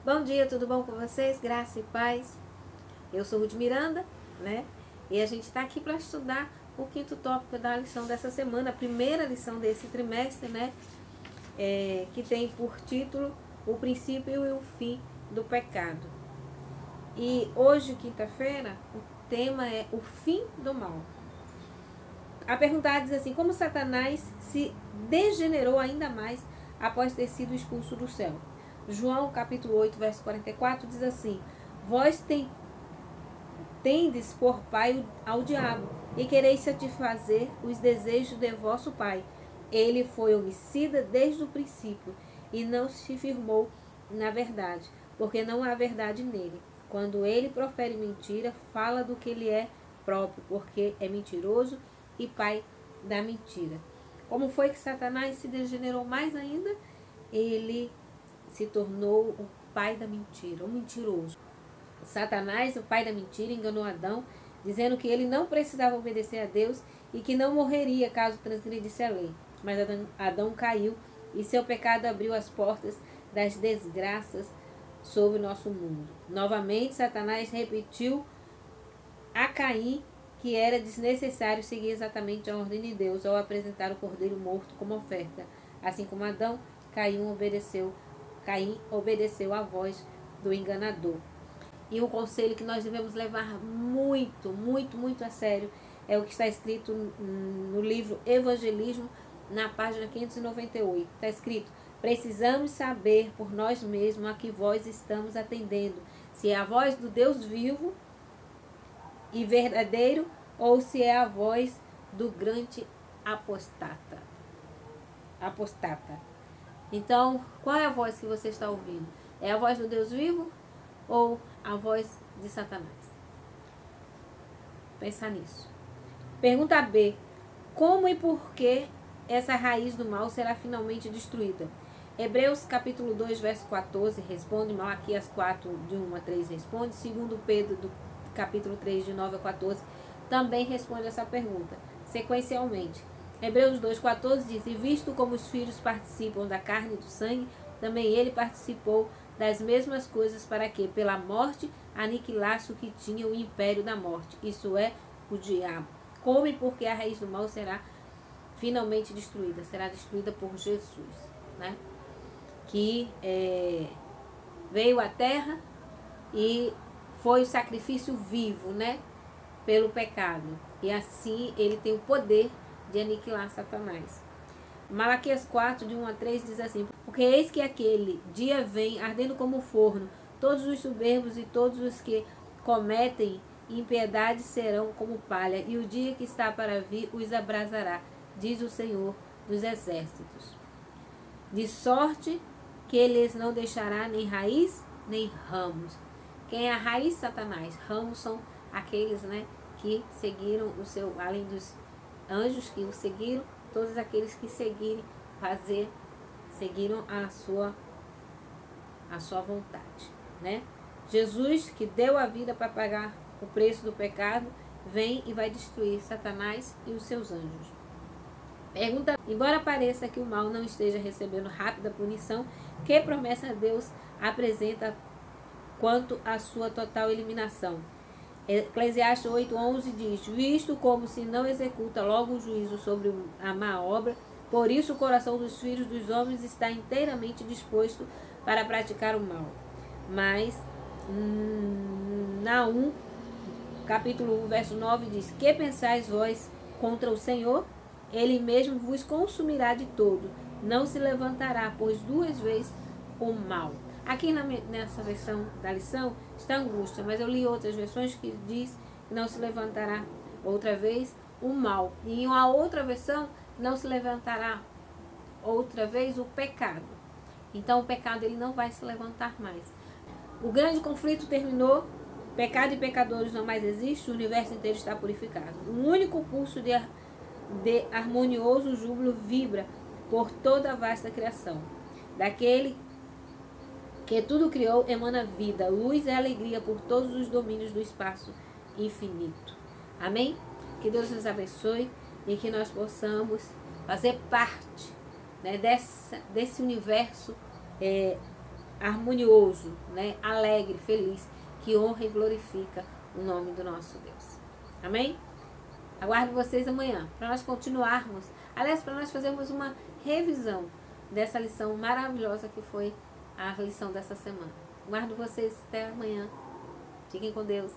Bom dia, tudo bom com vocês? Graça e paz. Eu sou Ruth Miranda, né? E a gente está aqui para estudar o quinto tópico da lição dessa semana, a primeira lição desse trimestre, né? Que tem por título O Princípio e o Fim do Pecado. E hoje, quinta-feira, o tema é o fim do mal. A pergunta diz assim: como Satanás se degenerou ainda mais após ter sido expulso do céu? João capítulo 8, verso 44 diz assim: vós tendes por pai ao diabo, e quereis satisfazer os desejos de vosso pai. Ele foi homicida desde o princípio, e não se firmou na verdade, porque não há verdade nele. Quando ele profere mentira, fala do que ele é próprio, porque é mentiroso e pai da mentira. Como foi que Satanás se degenerou mais ainda? Ele se tornou o pai da mentira, o mentiroso. Satanás, o pai da mentira, enganou Adão, dizendo que ele não precisava obedecer a Deus e que não morreria caso transgredisse a lei. Mas Adão caiu e seu pecado abriu as portas das desgraças sobre o nosso mundo. Novamente, Satanás repetiu a Caim que era desnecessário seguir exatamente a ordem de Deus ao apresentar o cordeiro morto como oferta. Assim como Adão, Caim obedeceu à voz do enganador. E um conselho que nós devemos levar muito, muito, muito a sério é o que está escrito no livro Evangelismo, na página 598. Está escrito: precisamos saber por nós mesmos a que voz estamos atendendo, se é a voz do Deus vivo e verdadeiro ou se é a voz do grande apostata. Então, qual é a voz que você está ouvindo? É a voz do Deus vivo ou a voz de Satanás? Pensa nisso. Pergunta B. Como e por que essa raiz do mal será finalmente destruída? Hebreus capítulo 2, verso 14 responde, Malaquias 4, de 1 a 3 responde, segundo Pedro, do capítulo 3, de 9 a 14, também responde essa pergunta, sequencialmente. Hebreus 2,14 diz: e visto como os filhos participam da carne e do sangue, também ele participou das mesmas coisas para que, pela morte, aniquilasse o que tinha o império da morte, isso é, o diabo. Como e porque a raiz do mal será finalmente destruída? Será destruída por Jesus, né? Que veio à terra e foi o sacrifício vivo, né? Pelo pecado. E assim ele tem o poder de aniquilar Satanás. Malaquias 4, de 1 a 3 diz assim: porque eis que aquele dia vem ardendo como forno, todos os soberbos e todos os que cometem impiedade serão como palha, e o dia que está para vir os abrasará, diz o Senhor dos exércitos. De sorte que eles não deixará nem raiz, nem ramos. Quem é a raiz? Satanás. Ramos são aqueles, né, que seguiram o seu, além dos anjos que o seguiram, todos aqueles que seguiram a sua vontade, né? Jesus, que deu a vida para pagar o preço do pecado, vem e vai destruir Satanás e os seus anjos. Pergunta: embora pareça que o mal não esteja recebendo rápida punição, que promessa Deus apresenta quanto à sua total eliminação? Eclesiastes 8:11 diz: visto como se não executa logo o juízo sobre a má obra, por isso o coração dos filhos dos homens está inteiramente disposto para praticar o mal. Mas Naum, capítulo 1, verso 9 diz: que pensais vós contra o Senhor? Ele mesmo vos consumirá de todo, não se levantará, pois duas vezes o mal. Aqui nessa versão da lição está angústia, mas eu li outras versões que diz que não se levantará outra vez o mal. E em uma outra versão, não se levantará outra vez o pecado. Então o pecado ele não vai se levantar mais. O grande conflito terminou, pecado e pecadores não mais existe, o universo inteiro está purificado. Um único pulso de harmonioso júbilo vibra por toda a vasta criação. Daquele que tudo criou emana vida, luz e alegria por todos os domínios do espaço infinito. Amém? Que Deus nos abençoe e que nós possamos fazer parte, né, desse universo harmonioso, né? Alegre, feliz, que honra e glorifica o nome do nosso Deus. Amém? Aguardo vocês amanhã para nós continuarmos, aliás, para nós fazermos uma revisão dessa lição maravilhosa que foi a lição dessa semana. Aguardo vocês até amanhã. Fiquem com Deus.